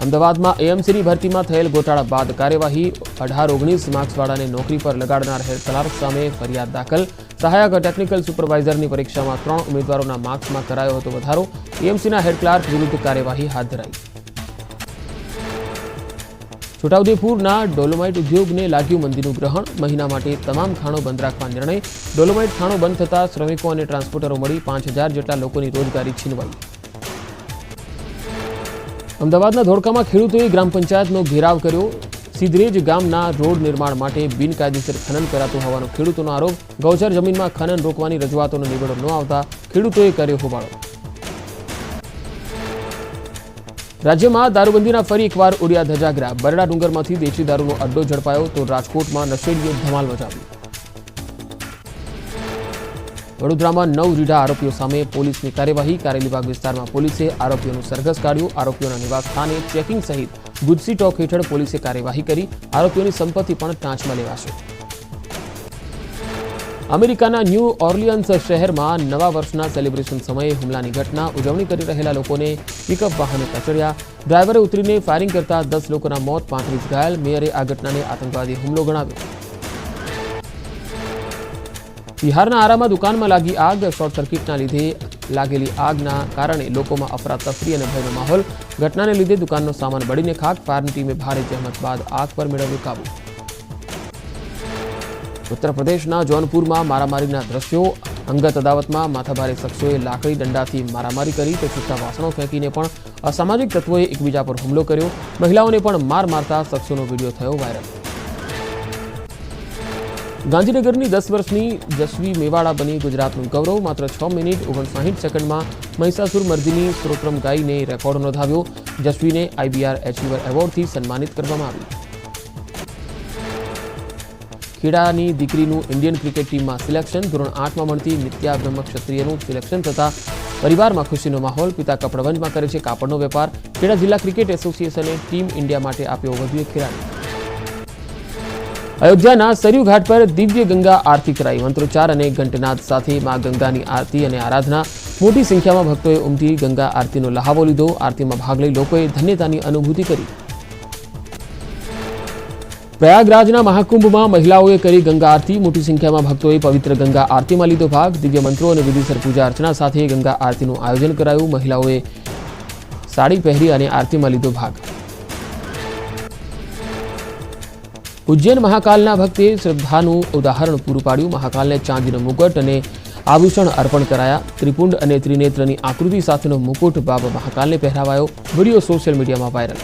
અમદાવાદમાં એએમસીની ભરતીમાં થયેલ ગોટાળા બાદ કાર્યવાહી 18-19 માર્ક્સવાળાને નોકરી પર લગાડનાર હેડ ક્લાર્ક સામે ફરિયાદ દાખલ. સહાયક ટેકનિકલ સુપરવાઇઝરની પરીક્ષામાં 3 ઉમેદવારોના માર્ક્સમાં કરાયો હતો વધારો. એએમસીના હેડ ક્લાર્ક વિરુદ્ધ કાર્યવાહી હાથ ધરાઈ. છોટાઉદેપુરના ડોલોમાઇટ ઉદ્યોગને લાગ્યું મંદીનું ગ્રહણ. મહિના માટે તમામ ખાણો બંધ રાખવા નિર્ણય. ડોલોમાઇટ ખાણો બંધ થતાં શ્રમિકો અને ટ્રાન્સપોર્ટરો મળી 5000 જેટલા લોકોની રોજગારી છીનવાઈ. અમદાવાદના ધોળકામાં ખેડૂતોએ ગ્રામ પંચાયતનો ઘેરાવ કર્યો. સિદ્ધરેજ ગામના રોડ નિર્માણ માટે બિનકાયદેસર ખનન કરાતું હોવાનો ખેડૂતોનો આરોપ. ગૌચર જમીનમાં ખનન રોકવાની રજૂઆતોનો નિવેડો ન આવતા ખેડૂતોએ કર્યો હોબાળો. રાજ્યમાં દારૂબંધીના ફરી એકવાર ઉડ્યા ધજાગરા. બરડા ડુંગરમાંથી દેશી દારૂનો અડ્ડો ઝડપાયો તો રાજકોટમાં નશેડીએ ધમાલ મચાવી. વડોદરામાં 9 રીઢા આરોપીઓ સામે પોલીસની કાર્યવાહી. કારેલીબાગ વિસ્તારમાં પોલીસે આરોપીઓનું સરઘસ કાઢ્યું. આરોપીઓના નિવાસ સ્થાને ચેકિંગ સહિત ગુજસી ટોક હેઠળ પોલીસે કાર્યવાહી કરી. આરોપીઓની સંપત્તિ પણ ટાંચમાં લેવાશે. અમેરિકાના ન્યૂ ઓર્લિયન્સ શહેરમાં નવા વર્ષના સેલિબ્રેશન સમયે હુમલાની ઘટના. ઉજવણી કરી રહેલા લોકોને પિકઅપ વાહને કચડ્યા. ડ્રાઈવરે ઉતરીને ફાયરિંગ કરતા 10 લોકોના મોત, 35 ઘાયલ. મેયરે આ ઘટનાને આતંકવાદી હુમલો ગણાવ્યો. બિહારના આરામાં દુકાનમાં લાગી આગ. શોર્ટ સર્કિટના લીધે લાગેલી આગના કારણે લોકોમાં અફરાતફરી અને ભયનો માહોલ. ઘટનાને લીધે દુકાનનો સામાન બળીને ખાક. ફાયરની ટીમે ભારે જહેમત બાદ આગ પર મેળવ્યો કાબુ. ઉત્તર પ્રદેશના જૌનપુરમાં મારામારીના દ્રશ્યો. અંગત અદાવતમાં માથાભારે શખ્સોએ લાકડી દંડાથી મારામારી કરી તો છૂટા વાસણો ફેંકીને પણ અસામાજિક તત્વોએ એકબીજા પર હુમલો કર્યો. મહિલાઓને પણ માર મારતા શખ્સોનો વિડીયો થયો વાયરલ. ગાંધીનગરની 10 વર્ષની જસ્વી મેવાડા બની ગુજરાતનું ગૌરવ. માત્ર 6 મિનિટ 59 સેકન્ડમાં મહિષાસુર મર્દિની સ્ત્રોત્રમ ગાઈને રેકોર્ડ નોંધાવ્યો. જસ્વીને IBR એચીવર એવોર્ડથી સન્માનિત કરવામાં આવી. ખેડાની દીકરીનું ઇન્ડિયન ક્રિકેટ ટીમમાં સિલેક્શન. ધોરણ 8માં ભણતી નિત્યા બ્રહ્મક્ષત્રિયનું સિલેક્શન થતાં પરિવારમાં ખુશીનો માહોલ. પિતા કપડવંજમાં કરે છે કાપડનો વેપાર. ખેડા જિલ્લા ક્રિકેટ એસોસિએશને ટીમ ઇન્ડિયા માટે આપ્યો વધુ એક ખેલાડી. અયોધ્યાના સરયુ ઘાટ પર દિવ્ય ગંગા આરતી કરાઈ. મંત્રોચ્ચાર અને ઘંટનાદ સાથે મા ગંગાની આરતી અને આરાધના. મોટી સંખ્યામાં ભક્તોએ ઉમટી ગંગા આરતીનો લહાવો લીધો. આરતીમાં ભાગ લઈ લોકોએ ધન્યતાની અનુભૂતિ કરી. પ્રયાગરાજના મહાકુંભમાં મહિલાઓએ કરી ગંગા આરતી. મોટી સંખ્યામાં ભક્તોએ પવિત્ર ગંગા આરતીમાં લીધો ભાગ. દિવ્ય મંત્રો અને વિધિસર પૂજા અર્ચના સાથે ગંગા આરતીનું આયોજન કરાયું. મહિલાઓએ સાડી પહેરી અને આરતીમાં લીધો ભાગ. ઉજ્જૈન મહાકાલના ભક્તે શ્રદ્ધાનું ઉદાહરણ પૂરું પાડ્યું. મહાકાલને ચાંદીનો મુકટ અને આભૂષણ અર્પણ કરાયા. ત્રિપુંડ અને ત્રિનેત્રની આકૃતિ સાથેનો મુકુટ બાબા મહાકાલને પહેરાવાયો. વિડીયો સોશિયલ મીડિયામાં વાયરલ.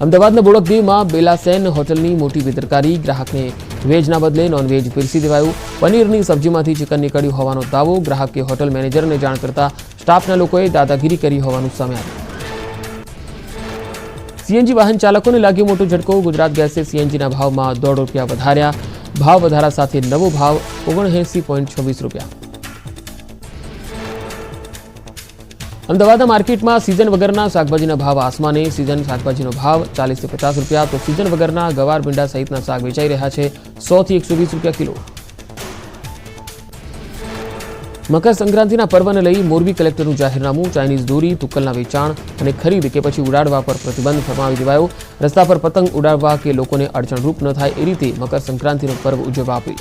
અમદાવાદના બોડકદેવમાં બેલાસેન હોટલની મોટી બેદરકારી. ગ્રાહકને વેજના બદલે નોનવેજ પીરસી દેવાયું. પનીરની સબ્જીમાંથી ચિકન નીકળ્યું હોવાનો દાવો. ગ્રાહકે હોટલ મેનેજરને જાણ કરતા સ્ટાફના લોકોએ દાદાગીરી કરી હોવાનું સામે આવ્યું. સીએનજી વાહન ચાલકોને લાગ્યો મોટો ઝટકો. ગુજરાત ગેસે સીએનજીના ભાવમાં ₹1.5 વધાર્યા. ભાવ વધારા સાથે નવો ભાવ ₹79.26. અમદાવાદના માર્કેટમાં સીઝન વગરના શાકભાજીના ભાવ આસમાને. સીઝન શાકભાજીનો ભાવ ₹40 થી ₹50 તો સીઝન વગરના ગવાર, ભીંડા સહિતના શાક વેચાઈ રહ્યા છે ₹100 થી ₹120 કિલો. મકર સંક્રાંતિના પર્વને લઈ મોરબી કલેક્ટરનું જાહેરનામું. ચાઇનીઝ દોરી, તુક્કલના વેચાણ અને ખરીદ કે પછી ઉડાડવા પર પ્રતિબંધ ફરમાવી દેવાયો. રસ્તા પર પતંગ ઉડાડવા કે લોકોને અડચણરૂપ ન થાય એ રીતે મકર સંક્રાંતિનો પર્વ ઉજવવા આપી.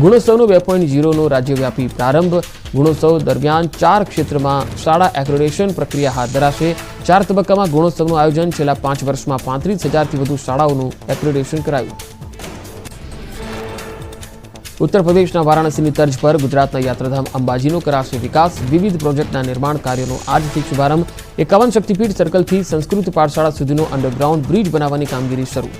ગુણોત્સવનો 2.0નો રાજ્યવ્યાપી પ્રારંભ. ગુણોત્સવ દરમિયાન 4 ક્ષેત્રમાં શાળા એક્રેડિટેશન પ્રક્રિયા હાથ ધરાશે. 4 તબક્કામાં ગુણોત્સવનું આયોજન. છેલ્લા 5 વર્ષમાં 35,000થી વધુ શાળાઓનું એક્રેડિટેશન કરાયું. ઉત્તર પ્રદેશના વારાણસીની તર્જ પર ગુજરાતના યાત્રાધામ અંબાજીનો કરાશે વિકાસ. વિવિધ પ્રોજેક્ટના નિર્માણ કાર્યોનો આજથી શુભારંભ. 51 શક્તિપીઠ સર્કલથી સંસ્કૃત પાઠશાળા સુધીનો અંડરગ્રાઉન્ડ બ્રિજ બનાવવાની કામગીરી શરૂ.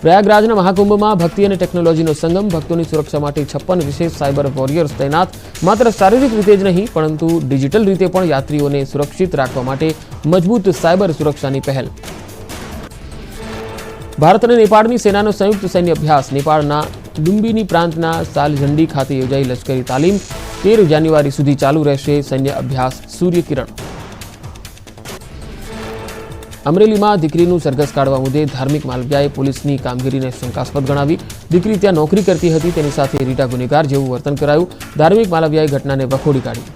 પ્રયાગરાજના મહાકુંભમાં ભક્તિ અને ટેકનોલોજીનો સંગમ. ભક્તોની સુરક્ષા માટે 56 વિશેષ સાયબર વોરિયર્સ તૈનાત. માત્ર શારીરિક રીતે જ નહીં પરંતુ ડિજિટલ રીતે પણ યાત્રીઓને સુરક્ષિત રાખવા માટે મજબૂત સાયબર સુરક્ષાની પહેલ. ભારત અને નેપાળની સેનાનો સંયુક્ત સૈન્ય અભ્યાસ. નેપાળના લુંબિની પ્રાંતના સાલઝંડી ખાતે યોજાઈ લશ્કરી તાલીમ. 13 જાન્યુઆરી સુધી ચાલુ રહેશે સૈન્ય અભ્યાસ સૂર્યકિરણ. અમરેલીમાં દીકરીનું સરઘસ કાઢવા મુદ્દે ધાર્મિક માલવિયાએ પોલીસની કામગીરીને શંકાસ્પદ ગણાવી. દીકરી ત્યાં નોકરી કરતી હતી, તેની સાથે રીટા ગુનેગાર જેવું વર્તન કરાયું. ધાર્મિક માલવિયાએ ઘટનાને વખોડી કાઢી.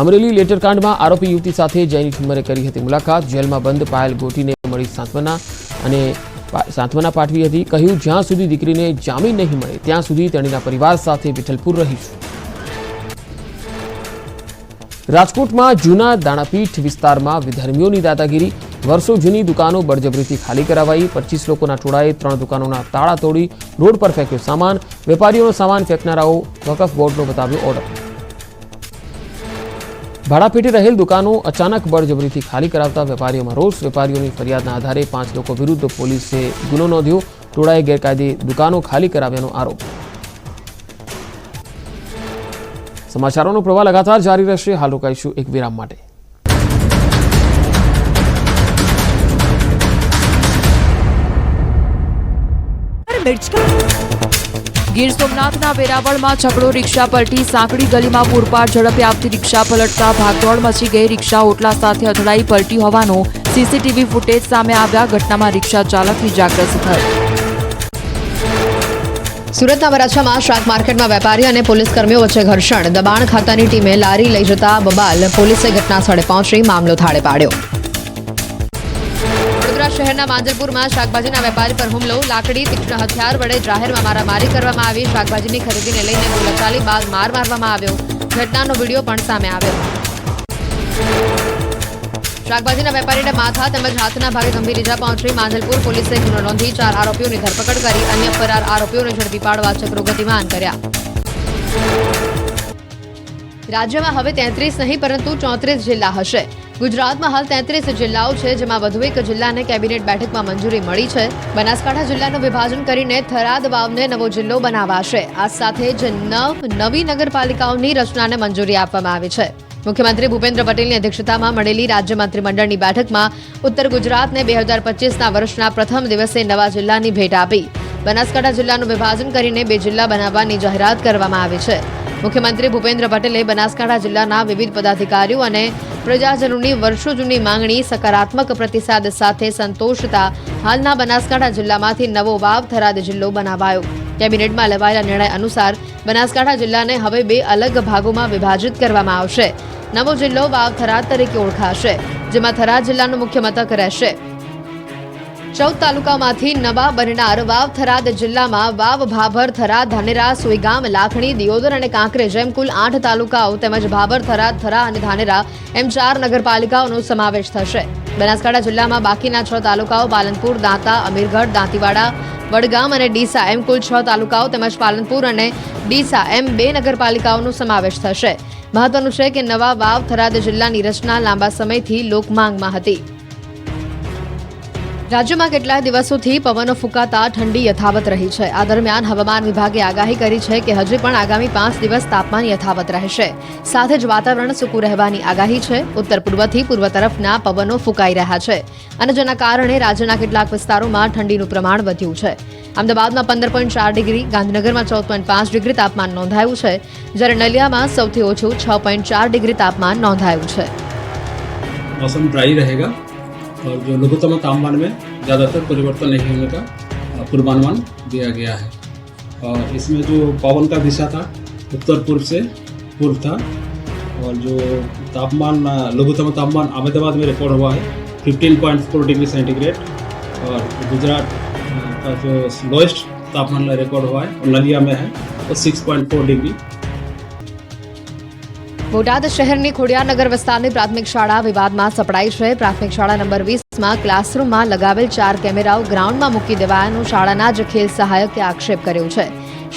અમરેલી લેટરકાંડમાં આરોપી યુવતી સાથે જૈની ઠુમ્મરે કરી હતી મુલાકાત. જેલમાં બંધ પાયેલ ગોટીને મળી સાંત્વના પાઠવી હતી. કહ્યું, જ્યાં સુધી દીકરીને જામીન નહીં મળે ત્યાં સુધી તેણીના પરિવાર સાથે વિઠ્ઠલપુર રહીશું. રાજકોટમાં જૂના દાણાપીઠ વિસ્તારમાં વિધર્મીઓની દાદાગીરી. વર્ષો જૂની દુકાનો બળજબરીથી ખાલી કરાવાઈ. 25 લોકોના ટોળાએ 3 દુકાનોના તાળા તોડી રોડ પર ફેંક્યો સામાન. વેપારીઓનો સામાન ફેંકનારાઓ વકફ બોર્ડનો બતાવ્યો ઓર્ડર. ભાડાપેટે રહેલ દુકાનો અચાનક બળજબરીથી ખાલી કરાવતા વેપારીઓમાં રોષ. વેપારીઓની ફરિયાદના આધારે 5 લોકો વિરુદ્ધ પોલીસે ગુનો નોંધ્યો. ટોળાએ ગેરકાયદે દુકાનો ખાલી કરાવ્યાનો આરોપ. સમાચારોનો પ્રવાહ લગાતાર જારી રહેશે. હાલ રોકાઈશું એક વિરામ માટે. ગીર સોમનાથના વેરાવળમાં છકડો રિક્ષા પલટી. સાંકડી ગલીમાં પૂરપાટ ઝડપે આવતી રિક્ષા પલટતા ભાગદોડ મચી ગઈ. રિક્ષા ઓટલા સાથે અથડાઈ પલટી હોવાનો સીસીટીવી ફૂટેજ સામે આવ્યા. ઘટનામાં રિક્ષા ચાલક ઇજાગ્રસ્ત થયો. સુરતના વરાછામાં શાક માર્કેટમાં વેપારી અને પોલીસ કર્મીઓ વચ્ચે ઘર્ષણ. દબાણ ખાતાની ટીમે લારી લઈ જતા બબાલ. પોલીસે ઘટના સ્થળે પહોંચી મામલો થાળે પાડ્યો. વડોદરા શહેરના માંજલપુરમાં શાકભાજીના વેપારી પર હુમલો. લાકડી તીક્ષ્ણ હથિયાર વડે જાહેરમાં મારામારી કરવામાં આવી. શાકભાજીની ખરીદીને લઈને બોલાચાલી બાદ માર મારવામાં આવ્યો. ઘટનાનો વિડીયો પણ સામે આવ્યો. શાકભાજીના વેપારીને માથા તેમજ હાથના ભાગે ગંભીર ઇજા પહોંચી. માંજલપુર પોલીસે ગુનો નોંધી 4 આરોપીઓની ધરપકડ કરી. અન્ય ફરાર આરોપીઓને ઝડપી પાડવા ચક્રો ગતિમાન કર્યા. રાજ્યમાં હવે 33 નહીં પરંતુ 34 જિલ્લા હશે. ગુજરાતમાં હાલ 33 જિલ્લાઓ છે, જેમાં વધુ એક જિલ્લાને કેબિનેટ બેઠકમાં મંજૂરી મળી છે. બનાસકાંઠા જિલ્લાનું વિભાજન કરીને થરાદ વાવને નવો જિલ્લો બનાવાશે. આ સાથે જ નવી નગરપાલિકાઓની રચનાને મંજૂરી આપવામાં આવી છે. મુખ્યમંત્રી ભૂપેન્દ્ર પટેલની અધ્યક્ષતામાં મળેલી રાજ્ય મંત્રીમંડળની બેઠકમાં ઉત્તર ગુજરાતને 2025ના વર્ષના પ્રથમ દિવસે નવા જિલ્લાની ભેટ આપી. બનાસકાંઠા જિલ્લાનું વિભાજન કરીને 2 જિલ્લા બનાવવાની જાહેરાત કરવામાં આવી છે. મુખ્યમંત્રી ભૂપેન્દ્ર પટેલે બનાસકાંઠા જિલ્લાના વિવિધ પદાધિકારીઓ અને પ્રજાજનોની વર્ષો જૂની માંગણી સકારાત્મક પ્રતિસાદ સાથે સંતોષતા હાલના બનાસકાંઠા જિલ્લામાંથી નવો વાવ થરાદ જિલ્લો બનાવાયો. કેબિનેટમાં લેવાયેલા નિર્ણય અનુસાર બનાસકાંઠા જિલ્લાને હવે 2 અલગ ભાગોમાં વિભાજિત કરવામાં આવશે. નવો જિલ્લો વાવ થરાદ તરીકે ઓળખાશે, જેમાં થરાદ જિલ્લાનું મુખ્ય મથક રહેશે. 14 તાલુકામાંથી નવા બનનાર વાવ થરાદ જિલ્લામાં વાવ, ભાભર, થરાદ, ધાનેરા, સુઈગામ, લાખણી, દિયોદર અને કાંકરેજ એમ કુલ 8 તાલુકાઓ તેમજ ભાભર, થરાદ, થરા અને ધાનેરા એમ 4 નગરપાલિકાઓનો સમાવેશ થશે. બનાસકાંઠા જિલ્લામાં બાકીના 6 તાલુકાઓ પાલનપુર, દાંતા, અમીરગઢ, દાંતીવાડા, વડગામ અને ડીસા એમ કુલ 6 તાલુકાઓ તેમજ પાલનપુર અને ડીસા એમ 2 નગરપાલિકાઓનો સમાવેશ થશે. મહત્વનું છે કે નવા વાવ થરાદ જિલ્લાની રચના લાંબા સમયથી લોકમાંગમાં હતી. રાજ્યમાં કેટલાય દિવસોથી પવનો ફૂંકાતા ઠંડી યથાવત રહી છે. આ દરમિયાન હવામાન વિભાગે આગાહી કરી છે કે હજી પણ આગામી 5 દિવસ તાપમાન યથાવત રહેશે. સાથે જ વાતાવરણ સૂકું રહેવાની આગાહી છે. ઉત્તર પૂર્વથી પૂર્વ તરફના પવનો ફૂંકાઈ રહ્યા છે અને જેના કારણે રાજ્યના કેટલાક વિસ્તારોમાં ઠંડીનું પ્રમાણ વધ્યું છે. અમદાવાદમાં 15.4 ડિગ્રી, ગાંધીનગરમાં 14.5 ડિગ્રી તાપમાન નોંધાયું છે, જ્યારે નલિયામાં સૌથી ઓછું 6.4 ડિગ્રી તાપમાન નોંધાયું છે. मौसम ड्राई रहेगा और जो लघुत्तम तापमान में ज़्यादातर परिवर्तन नहीं होने का पूर्वानुमान दिया गया है. और इसमें जो पवन का दिशा था उत्तर पूर्व से पूर्व था और जो तापमान लघुत्तम तापमान अहमदाबाद में रिकॉर्ड हुआ है 15.4 डिग्री सेंटीग्रेड और गुजरात का जो लोएस्ट तापमान रिकॉर्ड हुआ है और नलिया में है वो 6.4 डिग्री. બોટાદ શહેરની ખોડિયારનગર વિસ્તારની પ્રાથમિક શાળા વિવાદમાં સપડાઈ છે. પ્રાથમિક શાળા નંબર 20માં ક્લાસરૂમમાં લગાવેલ 4 કેમેરાઓ ગ્રાઉન્ડમાં મૂકી દેવાયાનો શાળાના જ ખેલ સહાયકે આક્ષેપ કર્યો છે.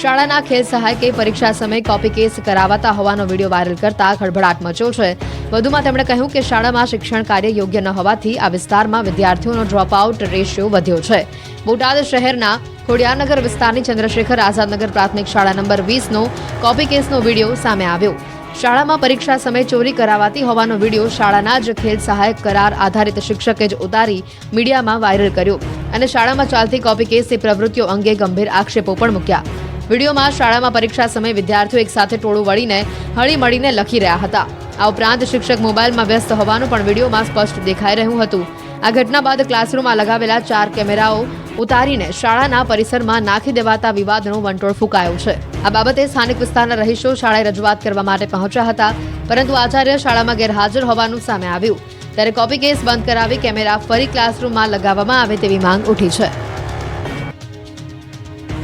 શાળાના ખેલ સહાયકે પરીક્ષા સમયે કોપી કેસ કરાવતા હોવાનો વિડીયો વાયરલ કરતા ખળભળાટ મચ્યો છે. વધુમાં તેમણે કહ્યું કે શાળામાં શિક્ષણ કાર્ય યોગ્ય ન હોવાથી આ વિસ્તારમાં વિદ્યાર્થીઓનો ડ્રોપઆઉટ રેશિયો વધ્યો છે. બોટાદ શહેરના ખોડિયારનગર વિસ્તારની ચંદ્રશેખર આઝાદનગર પ્રાથમિક શાળા નંબર 20નો કોપી કેસનો વિડીયો સામે આવ્યો. શાળામાં પરીક્ષા સમયે ચોરી કરાવાતી હોવાનો વિડીયો શાળાના જ ખેલ સહાયક કરાર આધારિત શિક્ષકે જ ઉતારી મીડિયામાં વાયરલ કર્યો અને શાળામાં ચાલતી કોપી કેસની પ્રવૃત્તિઓ અંગે ગંભીર આક્ષેપો પણ મૂક્યા. વિડીયોમાં શાળામાં પરીક્ષા સમયે વિદ્યાર્થીઓ એકસાથે ટોળું વળીને હળી મળીને લખી રહ્યા હતા. આ ઉપરાંત શિક્ષક મોબાઈલમાં વ્યસ્ત હોવાનું પણ વિડીયોમાં સ્પષ્ટ દેખાઈ રહ્યું હતું. આ ઘટના બાદ ક્લાસરૂમમાં લગાવેલા 4 કેમેરાઓ ઉતારીને શાળાના પરિસરમાં નાખી દેવાતા વિવાદનો વંટોળ ફૂંકાયો છે. આ બાબતે સ્થાનિક વિસ્તારના રહીશો શાળાએ રજૂઆત કરવા માટે પહોંચ્યા હતા, પરંતુ આચાર્ય શાળામાં ગેરહાજર હોવાનું સામે આવ્યું. ત્યારે કોપી કેસ બંધ કરાવી કેમેરા ફરી ક્લાસરૂમમાં લગાવવામાં આવે તેવી માંગ ઉઠી છે.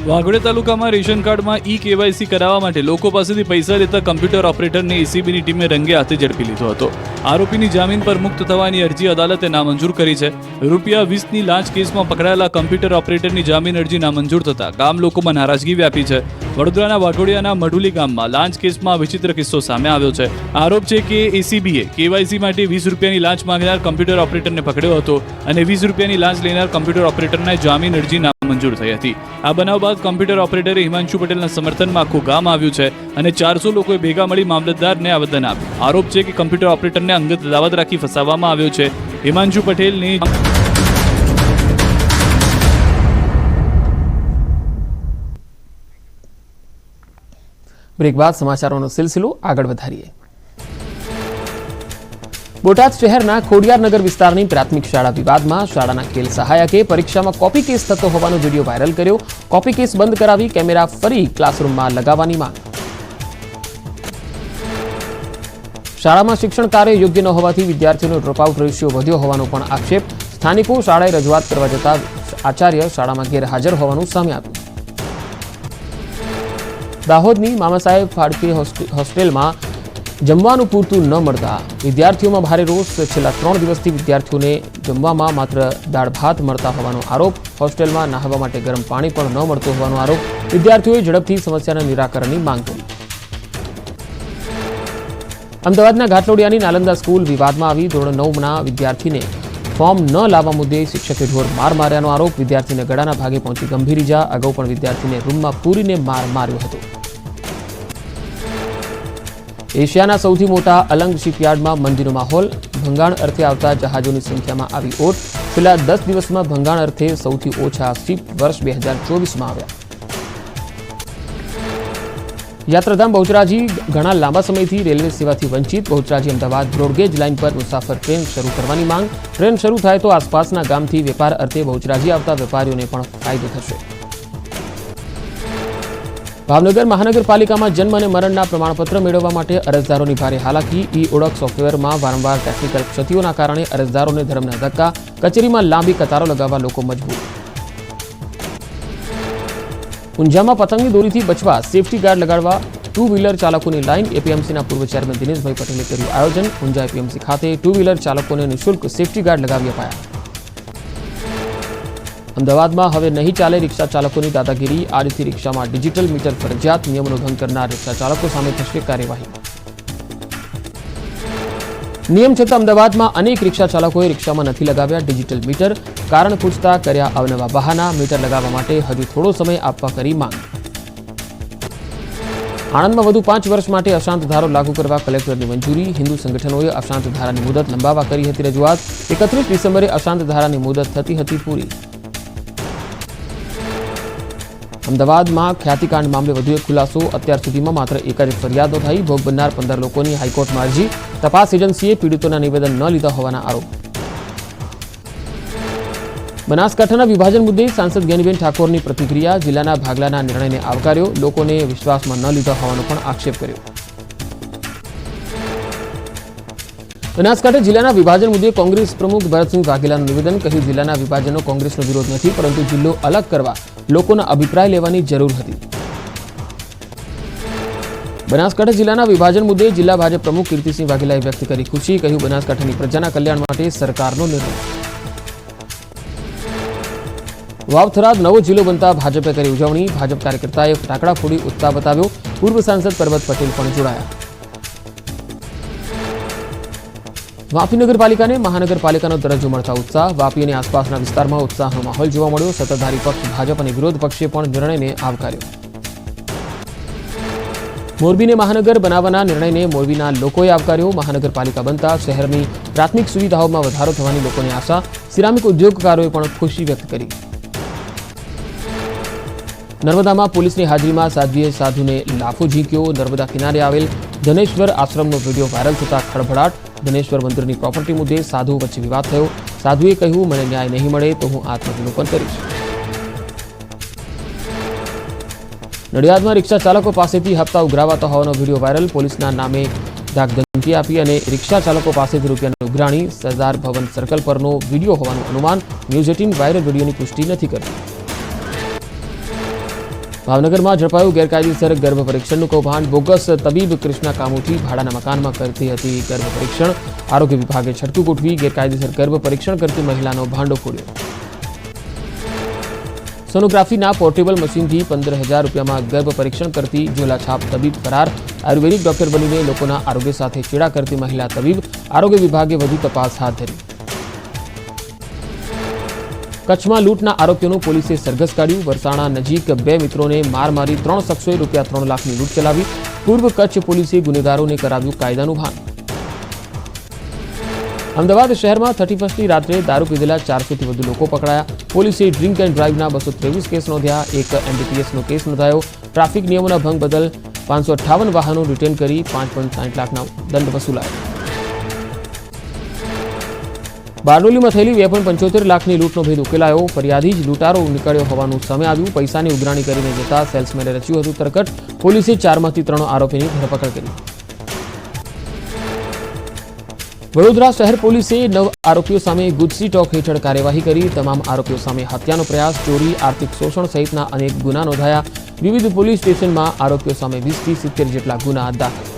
વાઘોડિયા તાલુકામાં રેશન કાર્ડમાં ઈ-KYC કરાવવા માટે લોકો પાસેથી પૈસા લેતા કમ્પ્યુટર ઓપરેટરને એસીબીની ટીમે રંગે હાથે ઝડપી લીધો હતો. આરોપીની જામીન પર મુક્ત થવાની અરજી અદાલતે નામંજૂર કરી છે. ₹20ની લાંચ કેસમાં પકડાયેલા કમ્પ્યુટર ઓપરેટરની જામીન અરજી નામંજૂર થતા ગામ લોકોમાં નારાજગી વ્યાપી છે. વડોદરાના વાઘોડિયાના મઢુલી ગામમાં લાંચ કેસમાં વિચિત્ર કિસ્સો સામે આવ્યો છે. આરોપ છે કે એસીબીએ KYC માટે ₹20ની લાંચ માંગનાર કમ્પ્યુટર ઓપરેટરને પકડ્યો હતો અને ₹20ની લાંચ લેનાર કમ્પ્યુટર ઓપરેટરના જામીન અરજી મંજૂર થઈ હતી. આ બનાવ બાદ કમ્પ્યુટર ઓપરેટરે હિમાંશુ પટેલના સમર્થનમાં આખું ગામ આવ્યું છે અને 400 લોકોએ ભેગા મળી મામલતદારને આવેદન આપ્યું. આરોપ છે કે કમ્પ્યુટર ઓપરેટરને અંગત દાવત રાખી ફસાવવામાં આવ્યો છે. હિમાંશુ પટેલને બ્રેક બાદ સમાચારોનો સિલસિલો આગળ વધારીએ. બોટાદ શહેરના ખોડિયારનગર વિસ્તારની પ્રાથમિક શાળા વિવાદમાં શાળાના ખેલ સહાયકે પરીક્ષામાં કોપી કેસ થતો હોવાનો વિડીયો વાયરલ કર્યો. કોપી કેસ બંધ કરાવી કેમેરા ફરી ક્લાસરૂમમાં લગાવવાની માંગ. શાળામાં શિક્ષણ કાર્ય યોગ્ય ન હોવાથી વિદ્યાર્થીઓનો ડ્રોપઆઉટ રેશિયો વધ્યો હોવાનો પણ આક્ષેપ. સ્થાનિકો શાળાએ રજૂઆત કરવા જતા આચાર્ય શાળામાં ગેરહાજર હોવાનું સામે આવ્યું. દાહોદની મામા સાહેબ ફાળકે હોસ્ટેલમાં જમવાનું પૂરતું ન મળતા વિદ્યાર્થીઓમાં ભારે રોષ. છેલ્લા 3 દિવસથી વિદ્યાર્થીઓને જમવામાં માત્ર દાળ ભાત મળતા હોવાનો આરોપ. હોસ્ટેલમાં નહાવા માટે ગરમ પાણી પણ ન મળતું હોવાનો આરોપ. વિદ્યાર્થીઓએ ઝડપથી સમસ્યાના નિરાકરણની માંગ કરી. અમદાવાદના ઘાટલોડિયાની નાલંદા સ્કૂલ વિવાદમાં આવી. ધોરણ 9ના વિદ્યાર્થીને ફોર્મ ન લાવવા મુદ્દે શિક્ષકે ઢોર માર માર્યાનો આરોપ. વિદ્યાર્થીને ગળાના ભાગે પહોંચી ગંભીર ઇજા. અગાઉ પણ વિદ્યાર્થીને રૂમમાં પૂરીને માર માર્યો હતો. એશિયાના સૌથી મોટા અલંગ શિપયાર્ડમાં મંદીનો માહોલ. ભંગાણ અર્થે આવતા જહાજોની સંખ્યામાં આવી ઓટ. છેલ્લા 10 દિવસમાં ભંગાણ અર્થે સૌથી ઓછા શિપ વર્ષ 2024માં આવ્યા. યાત્રાધામ બહુચરાજી ઘણા લાંબા સમયથી રેલવે સેવાથી વંચિત. બહુચરાજી અમદાવાદ બ્રોડગેજ લાઇન પર મુસાફર ટ્રેન શરૂ કરવાની માંગ. ટ્રેન શરૂ થાય તો આસપાસના ગામથી વેપાર અર્થે બહુચરાજી આવતા વેપારીઓને પણ ફાયદો થશે. ભાવનગર મહાનગરપાલિકામાં જન્મ અને મરણના પ્રમાણપત્ર મેળવવા માટે અરજદારોની ભારે હાલાકી. ઈ-ઓળખ સોફ્ટવેરમાં વારંવાર ટેકનિકલ ક્ષતિઓના કારણે અરજદારોને ધર્મના ધક્કા. કચેરીમાં લાંબી કતારો લગાવવા લોકો મજબૂર. ઊંઝામાં પતંગની દોરીથી બચવા સેફટી ગાર્ડ લગાડવા 2 વ્હીલર ચાલકોની લાઇન. એપીએમસીના પૂર્વ ચેરમેન દિનેશભાઈ પટેલે કર્યું આયોજન. ઊંઝા એપીએમસી ખાતે 2 વ્હીલર ચાલકોને નિઃશુલ્ક સેફટી ગાર્ડ લગાવી અપાયા. અમદાવાદમાં હવે નહીં ચાલે રિક્ષા ચાલકોની દાદાગીરી. આજથી રિક્ષામાં ડિજિટલ મીટર ફરજિયાત. નિયમોનો ભંગ કરનાર રિક્ષા ચાલકો સામે થશે કાર્યવાહી. નિયમ છતાં અમદાવાદમાં અનેક રિક્ષા ચાલકોએ રિક્ષામાં નથી લગાવ્યા ડિજિટલ મીટર. કારણ પૂછતા કર્યા અવનવા બહાના. મીટર લગાવવા માટે હજુ થોડો સમય આપવા કરી માંગ. આણંદમાં વધુ 5 વર્ષ માટે અશાંત ધારો લાગુ કરવા કલેક્ટરની મંજૂરી. હિન્દુ સંગઠનોએ અશાંત ધારાની મુદત લંબાવવા કરી હતી રજૂઆત. 31 ડિસેમ્બરે અશાંત ધારાની મુદત થતી હતી પૂરી. અમદાવાદમાં ખ્યાતિકાંડ મામલે વધુ એક ખુલાસો. અત્યાર સુધીમાં માત્ર એક જ ફરિયાદ થઈ. ભોગ બનનાર 15 લોકોની હાઈકોર્ટમાં અરજી. તપાસ એજન્સીએ પીડિતોના નિવેદન ન લીધા હોવાના આરોપ. બનાસકાંઠાના વિભાજન મુદ્દે સાંસદ જ્ઞાનીબેન ઠાકોરની પ્રતિક્રિયા. જિલ્લાના ભાગલાના નિર્ણયને આવકાર્યો. લોકોને વિશ્વાસમાં ન લીધા હોવાનો પણ આક્ષેપ કર્યો. બનાસકાંઠા જિલ્લાના વિભાજન મુદ્દે કોંગ્રેસ પ્રમુખ ભરતસિંહ વાઘેલાનું નિવેદન. કહ્યું જિલ્લાના વિભાજનનો કોંગ્રેસનો વિરોધ નથી, પરંતુ જિલ્લો અલગ કરવા લોકોના અભિપ્રાય લેવાની જરૂર હતી. બનાસકાંઠા જિલ્લાના વિભાજન મુદ્દે જિલ્લા ભાજપ પ્રમુખ કીર્તિસિંહ વાઘેલાએ વ્યક્ત કરી ખુશી. કહ્યું બનાસકાંઠાની પ્રજાના કલ્યાણ માટે સરકારનો નિર્ણય. વાવથરાદ નવો જિલ્લો બનતા ભાજપે કરી ઉજવણી. ભાજપ કાર્યકર્તાએ ફટાકડા ફોડી ઉત્સાહ બતાવ્યો. પૂર્વ સાંસદ પરબત પટેલ પણ જોડાયા. વાપી નગરપાલિકાને મહાનગરપાલિકાનો દરજ્જો મળતા ઉત્સાહ. વાપી અને આસપાસના વિસ્તારમાં ઉત્સાહનો માહોલ જોવા મળ્યો. સત્તાધારી પક્ષ ભાજપ અને વિરોધ પક્ષે પણ નિર્ણયને આવકાર્યો. મોરબીને મહાનગર બનાવવાના નિર્ણયને મોરબીના લોકોએ આવકાર્યો. મહાનગરપાલિકા બનતા શહેરની પ્રાથમિક સુવિધાઓમાં વધારો થવાની લોકોને આશા. સિરામિક ઉદ્યોગકારોએ પણ ખુશી વ્યક્ત કરી. નર્મદામાં પોલીસની હાજરીમાં સાધ્વીએ સાધુને લાફો ઝીંક્યો. નર્મદા કિનારે આવેલ ધનેશ્વર આશ્રમનો વિડીયો વાયરલ થતા ખળભળાટ. ધનેશ્વર મંદિરની પ્રોપર્ટી મુદ્દે સાધુ વચ્ચે વિવાદ થયો. સાધુએ કહ્યું મને ન્યાય નહીં મળે તો હું આત્મવિલોપન કરીશ. નડિયાદમાં રિક્ષા ચાલકો પાસેથી હપ્તા ઉઘરાવાતા હોવાનો વિડીયો વાયરલ. પોલીસના નામે ધાકધમકી આપી અને રિક્ષા ચાલકો પાસેથી રૂપિયાની ઉઘરાણી સરદાર ભવન સર્કલ પરનો વિડીયો હોવાનું અનુમાન. ન્યૂઝ 18 વાયરલ વિડીયોની પુષ્ટિ નથી કરતી. ભાવનગરમાં ઝડપાયું ગેરકાયદેસર ગર્ભ પરીક્ષણનું કૌભાંડ. બોગસ તબીબ કૃષ્ણા કામોથી ભાડાના મકાનમાં કરતી હતી ગર્ભ પરીક્ષણ. આરોગ્ય વિભાગે છટકું ગોઠવી ગેરકાયદેસર ગર્ભ પરીક્ષણ કરતી મહિલાનો ભાંડો ફોડ્યો. સોનોગ્રાફીના પોર્ટેબલ મશીનથી 15,000 રૂપિયામાં ગર્ભ પરીક્ષણ કરતી ઝોલાછાપ તબીબ ફરાર. આયુર્વેદિક ડોક્ટર બનીને લોકોના આરોગ્ય સાથે ચેડા કરતી મહિલા તબીબ. આરોગ્ય વિભાગે વધુ તપાસ હાથ ધરી. કચ્છમાં લૂંટના આરોપીઓનું પોલીસે સરઘસ કાઢ્યું. વરસાણા નજીક 2 મિત્રોને માર મારી 3 શખ્સોએ રૂપિયા 3 લાખની લૂંટ ચલાવી. પૂર્વ કચ્છ પોલીસે ગુનેગારોને કરાવ્યું કાયદાનું ભાન. અમદાવાદ શહેરમાં 31મી રાત્રે દારૂ પીધેલા 400થી વધુ લોકો પકડાયા. પોલીસે ડ્રિંક એન્ડ ડ્રાઈવના 223 કેસ નોંધ્યા. એક એનડીપીએસનો કેસ નોંધાયો. ટ્રાફિક નિયમોના ભંગ બદલ 558 વાહનો રિટેન કરી 5.60 લાખના દંડ વસૂલાયો. બારડોલીમાં થયેલી 2.75 લાખની લૂંટનો ભેદ ઉકેલાયો. ફરિયાદી જ લૂંટારો નીકળ્યો હોવાનું સામે આવ્યું. પૈસાની ઉઘરાણી કરીને જતા સેલ્સમેને રચ્યું હતું તરકટ. પોલીસે 4માંથી 3 આરોપીની ધરપકડ કરી. વડોદરા શહેર પોલીસે 9 આરોપીઓ સામે ગુજસી ટોક હેઠળ કાર્યવાહી કરી. તમામ આરોપીઓ સામે હત્યાનો પ્રયાસ, ચોરી, આર્થિક શોષણ સહિતના અનેક ગુના નોંધાયા. વિવિધ પોલીસ સ્ટેશનમાં આરોપીઓ સામે 20થી 70 જેટલા ગુના દાખલ.